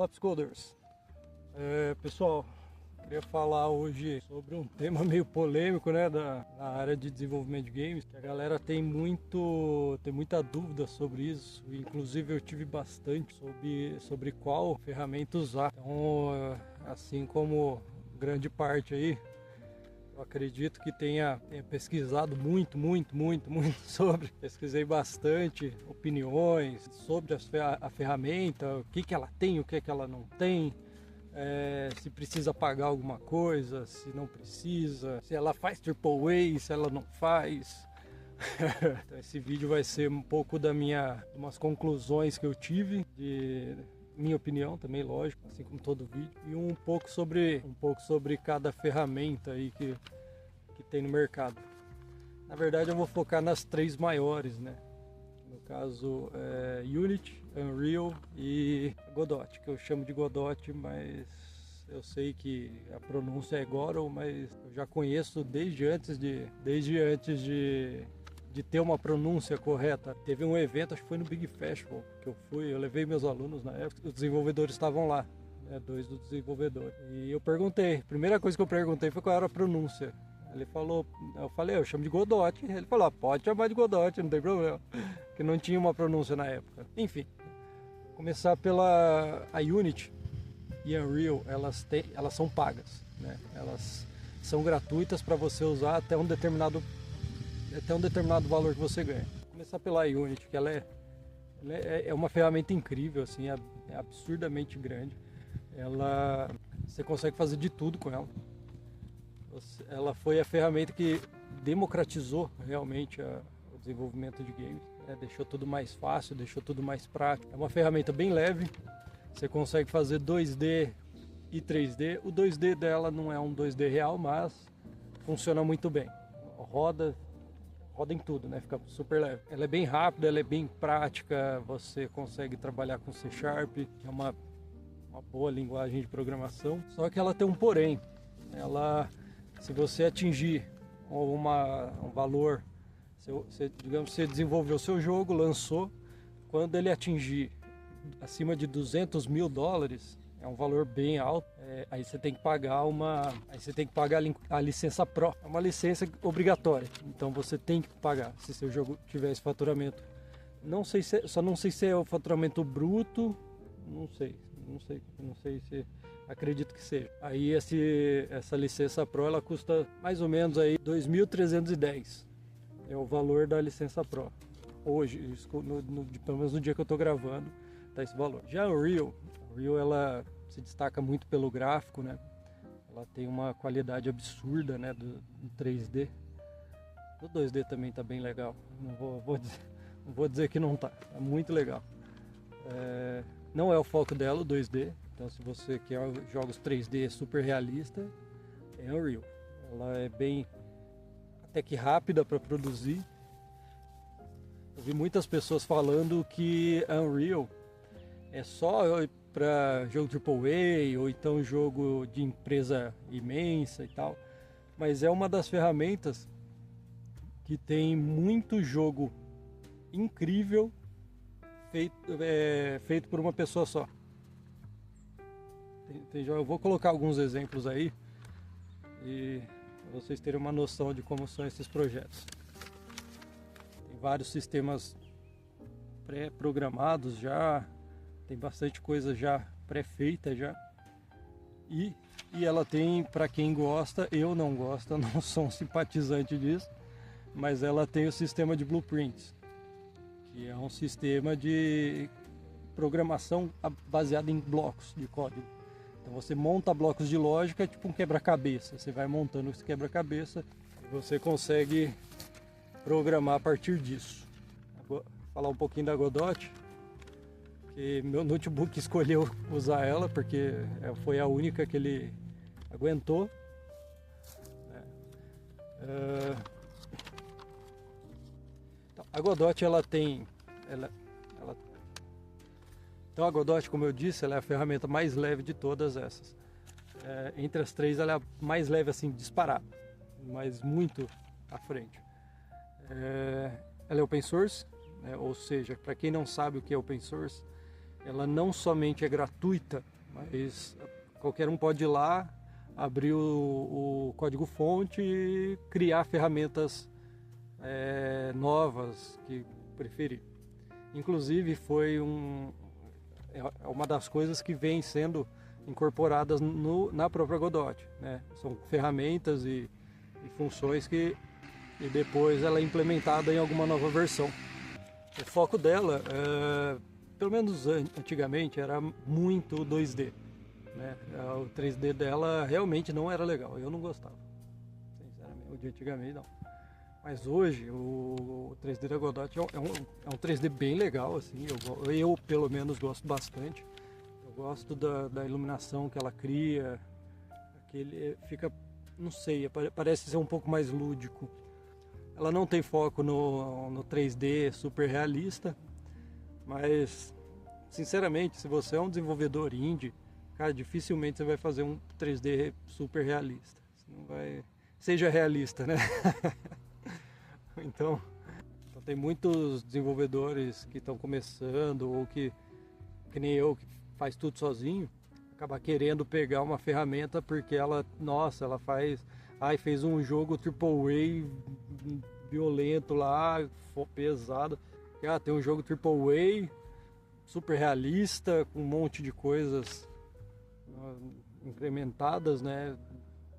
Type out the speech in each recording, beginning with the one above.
Olá, Psicoders! Pessoal, queria falar hoje sobre um tema meio polêmico, né, da área de desenvolvimento de games, que a galera tem muita dúvida sobre isso, inclusive eu tive bastante sobre qual ferramenta usar. Então, assim como grande parte aí, eu acredito que tenha pesquisado muito sobre. Pesquisei bastante opiniões sobre a ferramenta, o que ela tem, o que ela não tem, se precisa pagar alguma coisa, se não precisa, se ela faz AAA, se ela não faz. Então esse vídeo vai ser um pouco umas conclusões que eu tive, de minha opinião também, lógico, assim como todo vídeo, e um pouco sobre cada ferramenta aí que tem no mercado. Na verdade eu vou focar nas três maiores, né? No caso, Unity, Unreal e Godot, que eu chamo de Godot, mas eu sei que a pronúncia é Godot, mas eu já conheço desde antes de ter uma pronúncia correta. Teve um evento, acho que foi no Big Festival, que eu fui, eu levei meus alunos na época, os desenvolvedores estavam lá, né, dois dos desenvolvedores. E eu perguntei, a primeira coisa que eu perguntei foi qual era a pronúncia. Ele falou, eu falei, eu chamo de Godot. Ele falou, pode chamar de Godot, não tem problema, que não tinha uma pronúncia na época. Enfim, começar pela a Unity e Unreal, elas são pagas, né? Elas são gratuitas para você usar até um determinado valor que você ganha. Começar pela Unity, que ela é uma ferramenta incrível, assim, é absurdamente grande. Você consegue fazer de tudo com ela. Ela foi a ferramenta que democratizou realmente o desenvolvimento de games, né? Deixou tudo mais fácil, deixou tudo mais prático. É uma ferramenta bem leve, você consegue fazer 2D e 3D. O 2D dela não é um 2D real, mas funciona muito bem. Roda em tudo, né? Fica super leve. Ela é bem rápida, ela é bem prática, você consegue trabalhar com C#, que é uma boa linguagem de programação. Só que ela tem um porém. Se você atingir um valor, digamos, você desenvolveu o seu jogo, lançou, quando ele atingir acima de $200 mil, é um valor bem alto, aí você tem que pagar a licença Pro, é uma licença obrigatória, então você tem que pagar se seu jogo tiver esse faturamento. Só não sei se é o faturamento bruto, não sei se acredito que seja. Aí essa licença Pro, ela custa mais ou menos aí 2.310. É o valor da licença Pro. Hoje, pelo menos no dia que eu estou gravando, tá esse valor. Já a Unreal, ela se destaca muito pelo gráfico, né? Ela tem uma qualidade absurda, né, do 3D. O 2D também tá bem legal. Não vou dizer que não tá. É muito legal. Não é o foco dela, o 2D. Então, se você quer jogos 3D super realista, é Unreal. Ela é bem até que rápida para produzir. Eu vi muitas pessoas falando que Unreal é só para jogo AAA ou então jogo de empresa imensa e tal. Mas é uma das ferramentas que tem muito jogo incrível feito por uma pessoa só. Eu vou colocar alguns exemplos aí e para vocês terem uma noção de como são esses projetos. Tem vários sistemas pré-programados já, tem bastante coisa já pré-feita já. E ela tem, para quem gosta, eu não gosto, eu não sou um simpatizante disso, mas ela tem o sistema de blueprints, que é um sistema de programação baseado em blocos de código. Então você monta blocos de lógica, tipo um quebra-cabeça. Você vai montando esse quebra-cabeça e você consegue programar a partir disso. Eu vou falar um pouquinho da Godot, que meu notebook escolheu usar ela porque foi a única que ele aguentou. Então, a Godot Então a Godot, como eu disse, ela é a ferramenta mais leve de todas essas. Entre as três, ela é a mais leve, assim, disparada, mas muito à frente. Ela é open source, né? Ou seja, para quem não sabe o que é open source, ela não somente é gratuita, Mas qualquer um pode ir lá, abrir o código-fonte e criar ferramentas novas que preferir. Inclusive é uma das coisas que vem sendo incorporadas na própria Godot, né? São ferramentas e funções que depois ela é implementada em alguma nova versão. O foco dela, pelo menos antigamente, era muito 2D, né? O 3D dela realmente não era legal, eu não gostava, sinceramente, o de antigamente não. Mas hoje o 3D da Godot é um 3D bem legal, assim, eu pelo menos gosto bastante. Eu gosto da iluminação que ela cria, fica, não sei, parece ser um pouco mais lúdico. Ela não tem foco no 3D super realista, mas sinceramente, se você é um desenvolvedor indie, cara, dificilmente você vai fazer um 3D super realista. Você não vai... Seja realista, né? Então tem muitos desenvolvedores que estão começando ou que nem eu, que faz tudo sozinho, acaba querendo pegar uma ferramenta porque ela fez um jogo AAA violento lá, pesado. Tem um jogo AAA super realista, com um monte de coisas incrementadas, né?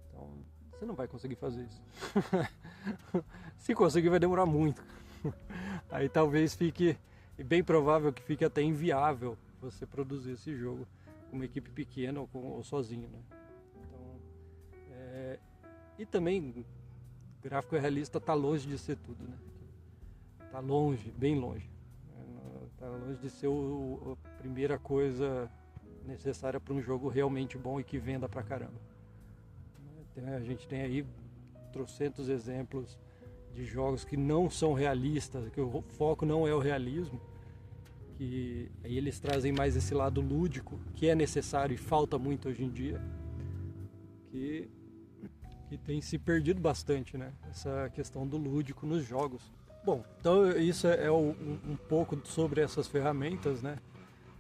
Então você não vai conseguir fazer isso. Se conseguir, vai demorar muito. Aí talvez fique, bem provável que fique até inviável você produzir esse jogo com uma equipe pequena ou sozinho, né? Então, e também, gráfico realista está longe de ser tudo, né? Está longe, bem longe. Está longe de ser a primeira coisa necessária para um jogo realmente bom e que venda pra caramba. A gente tem aí trocentos exemplos de jogos que não são realistas, que o foco não é o realismo, que aí eles trazem mais esse lado lúdico, que é necessário e falta muito hoje em dia, que tem se perdido bastante, né? Essa questão do lúdico nos jogos. Bom, então isso é um pouco sobre essas ferramentas, né?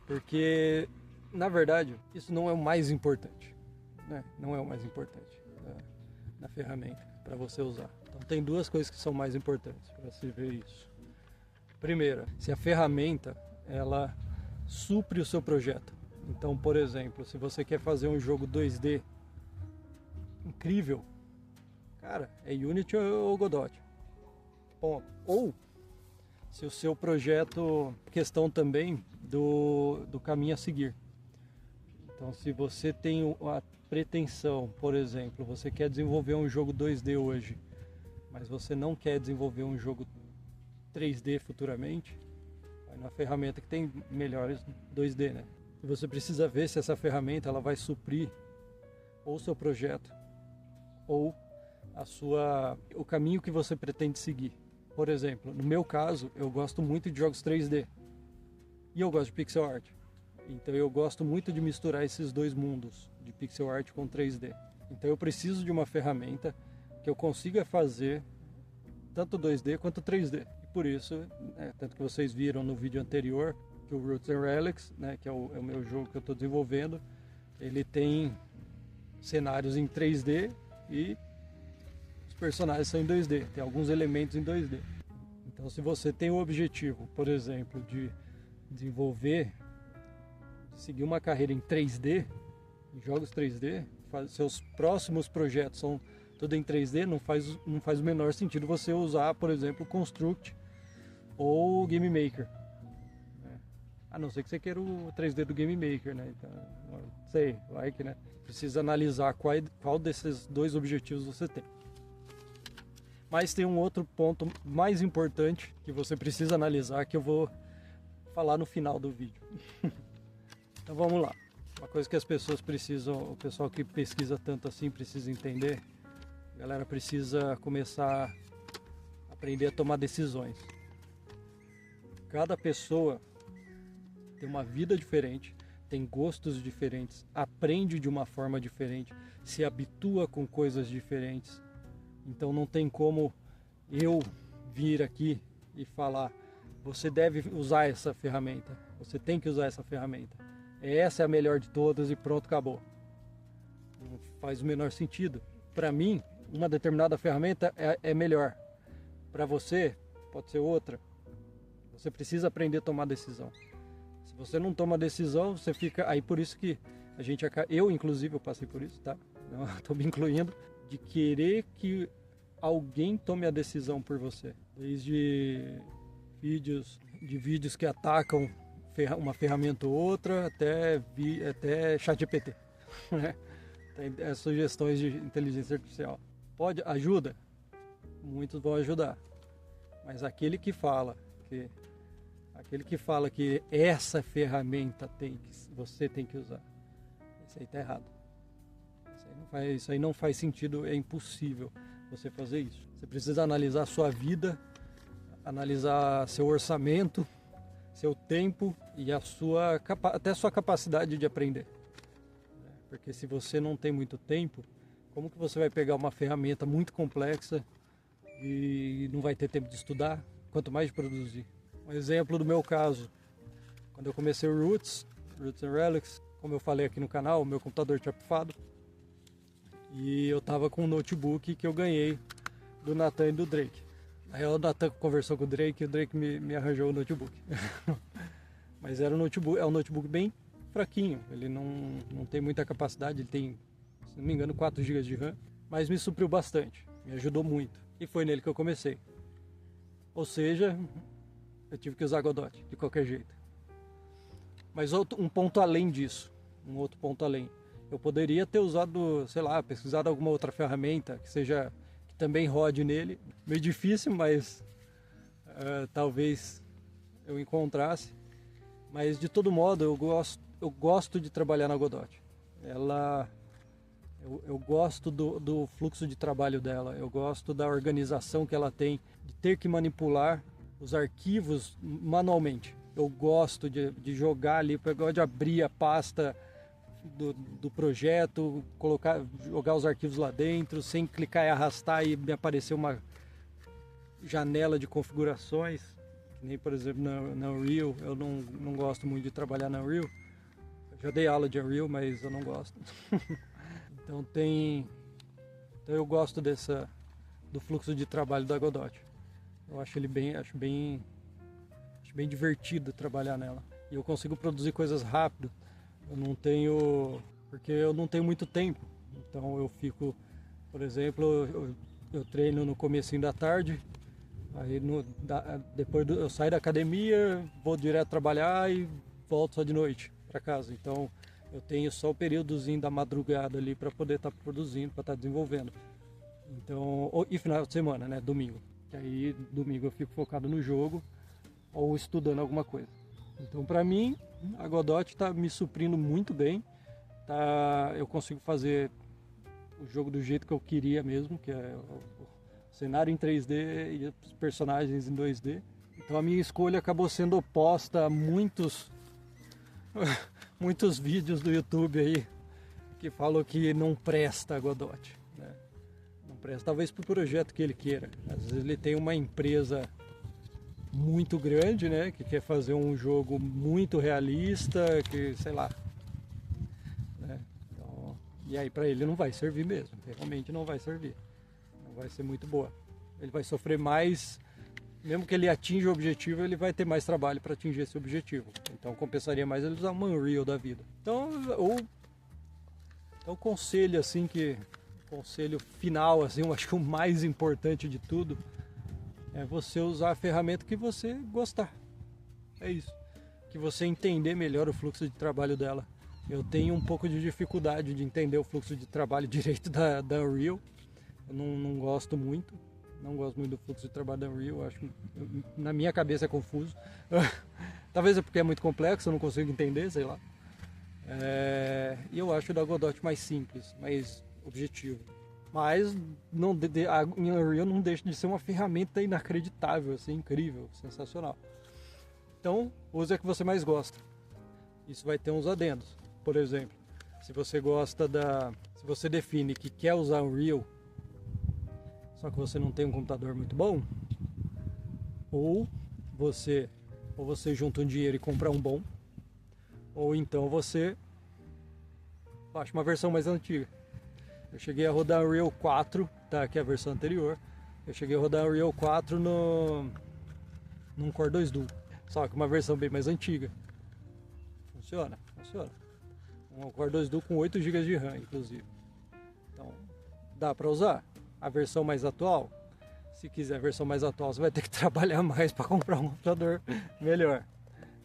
Porque, na verdade, isso não é o mais importante, né? Não é o mais importante na ferramenta para você usar. Então tem duas coisas que são mais importantes para se ver isso. Primeira, se a ferramenta ela supre o seu projeto. Então, por exemplo, se você quer fazer um jogo 2D incrível, cara, é Unity ou Godot. Ponto. Ou se o seu projeto, questão também do caminho a seguir. Então, se você tem a pretensão, por exemplo, você quer desenvolver um jogo 2D hoje, mas você não quer desenvolver um jogo 3D futuramente, vai na ferramenta que tem melhores 2D, né? E você precisa ver se essa ferramenta ela vai suprir ou o seu projeto ou o caminho que você pretende seguir. Por exemplo, no meu caso, eu gosto muito de jogos 3D e eu gosto de pixel art. Então eu gosto muito de misturar esses dois mundos, de pixel art com 3D. Então eu preciso de uma ferramenta que eu consiga fazer tanto 2D quanto 3D. E por isso, tanto que vocês viram no vídeo anterior, que o Roots and Relics, né, que é o meu jogo que eu estou desenvolvendo, ele tem cenários em 3D e os personagens são em 2D, tem alguns elementos em 2D. Então se você tem o objetivo, por exemplo, de desenvolver, seguir uma carreira em 3D, em jogos 3D, seus próximos projetos são tudo em 3D, não faz o menor sentido você usar, por exemplo, o Construct ou o Game Maker. A não ser que você queira o 3D do Game Maker, né? Então, não sei, né? Precisa analisar qual desses dois objetivos você tem. Mas tem um outro ponto mais importante que você precisa analisar, que eu vou falar no final do vídeo. Então vamos lá. Uma coisa que as pessoas precisam, o pessoal que pesquisa tanto assim precisa entender, a galera precisa começar a aprender a tomar decisões. Cada pessoa tem uma vida diferente, tem gostos diferentes, aprende de uma forma diferente, se habitua com coisas diferentes. Então não tem como eu vir aqui e falar, você deve usar essa ferramenta, você tem que usar essa ferramenta. essa é a melhor de todas e pronto, acabou. Não faz o menor sentido. Para mim, uma determinada ferramenta é melhor. Para você, pode ser outra. Você precisa aprender a tomar decisão. Se você não toma decisão, você fica... Aí por isso que a gente... Eu, inclusive, eu passei por isso, tá? Estou me incluindo. De querer que alguém tome a decisão por você. Desde vídeos que atacam uma ferramenta ou outra, até ChatGPT. Né? Tem sugestões de inteligência artificial. Ajuda? Muitos vão ajudar. Mas aquele que fala que essa ferramenta você tem que usar, isso aí está errado. Isso aí não faz sentido, é impossível você fazer isso. Você precisa analisar a sua vida, analisar seu orçamento, seu tempo e até a sua capacidade de aprender. Porque se você não tem muito tempo, como que você vai pegar uma ferramenta muito complexa e não vai ter tempo de estudar, quanto mais de produzir? Um exemplo do meu caso, quando eu comecei o Roots and Relics, como eu falei aqui no canal, o meu computador tinha pifado e eu tava com um notebook que eu ganhei do Nathan e do Drake. Aí o Nathan conversou com o Drake e o Drake me arranjou o notebook. Mas é um notebook bem fraquinho, ele não tem muita capacidade, ele tem, se não me engano, 4 GB de RAM, mas me supriu bastante, me ajudou muito. E foi nele que eu comecei. Ou seja, eu tive que usar Godot, de qualquer jeito. Mas um ponto além disso, um outro ponto além. Eu poderia ter usado, sei lá, pesquisado alguma outra ferramenta que também rode nele. Meio difícil, mas talvez eu encontrasse. Mas de todo modo, eu gosto de trabalhar na Godot. Eu gosto do fluxo de trabalho dela, eu gosto da organização que ela tem, de ter que manipular os arquivos manualmente. Eu gosto de jogar ali, eu gosto de abrir a pasta do projeto, jogar os arquivos lá dentro, sem clicar e arrastar e me aparecer uma janela de configurações, que nem por exemplo na Unreal. Eu não gosto muito de trabalhar na Unreal. Eu já dei aula de Unreal, mas eu não gosto. Então eu gosto do fluxo de trabalho da Godot. Eu acho bem divertido trabalhar nela. E eu consigo produzir coisas rápido. Porque eu não tenho muito tempo. Então eu fico, por exemplo, eu treino no comecinho da tarde, aí depois eu saio da academia, vou direto trabalhar e volto só de noite para casa. Então eu tenho só o períodozinho da madrugada ali para poder estar produzindo, para estar desenvolvendo. Então, e final de semana, né, domingo. Que aí domingo eu fico focado no jogo ou estudando alguma coisa. Então, para mim, a Godot está me suprindo muito bem. Eu consigo fazer o jogo do jeito que eu queria mesmo, que é o cenário em 3D e os personagens em 2D. Então a minha escolha acabou sendo oposta a muitos vídeos do YouTube aí que falam que não presta a Godot, né? Não presta, talvez pro projeto que ele queira. Às vezes ele tem uma empresa muito grande, né, que quer fazer um jogo muito realista, que sei lá, né? Então, e aí para ele não vai servir mesmo, realmente não vai servir, não vai ser muito boa. Ele vai sofrer mais, mesmo que ele atinja o objetivo, ele vai ter mais trabalho para atingir esse objetivo. Então compensaria mais ele usar uma Unreal da vida. Então o conselho assim conselho final assim, eu acho que o mais importante de tudo é você usar a ferramenta que você gostar. É isso. Que você entender melhor o fluxo de trabalho dela. Eu tenho um pouco de dificuldade de entender o fluxo de trabalho direito da Unreal. Eu não gosto muito. Não gosto muito do fluxo de trabalho da Unreal. Na minha cabeça é confuso. Talvez é porque é muito complexo, eu não consigo entender, sei lá. E eu acho o da Godot mais simples, mais objetivo. Mas a Unreal não deixa de ser uma ferramenta inacreditável, assim, incrível, sensacional. Então, use a que você mais gosta. Isso vai ter uns adendos. Por exemplo, se você define que quer usar Unreal, só que você não tem um computador muito bom, ou você junta um dinheiro e compra um bom, ou então você baixa uma versão mais antiga. Eu cheguei a rodar o Unreal 4, tá, que é a versão anterior. Eu cheguei a rodar o Unreal 4 num Core 2 Duo, só que uma versão bem mais antiga. Funciona. Um Core 2 Duo com 8 GB de RAM, inclusive. Então, dá para usar. A versão mais atual, se quiser a versão mais atual, você vai ter que trabalhar mais para comprar um computador melhor.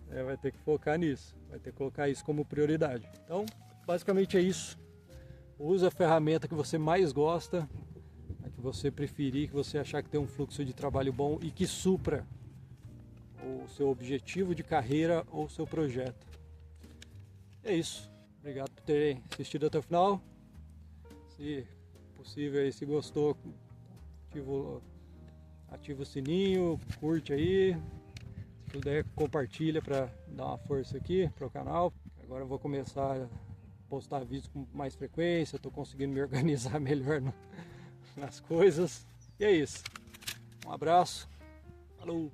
Vai ter que focar nisso, vai ter que colocar isso como prioridade. Então, basicamente é isso. Use a ferramenta que você mais gosta, a que você preferir, que você achar que tem um fluxo de trabalho bom e que supra o seu objetivo de carreira ou seu projeto. É isso. Obrigado por terem assistido até o final. Se possível, se gostou, ativa o sininho, curte aí. Se puder, compartilha para dar uma força aqui para o canal. Agora eu vou começar a postar vídeos com mais frequência. Estou conseguindo me organizar melhor nas coisas. E é isso. Um abraço. Falou!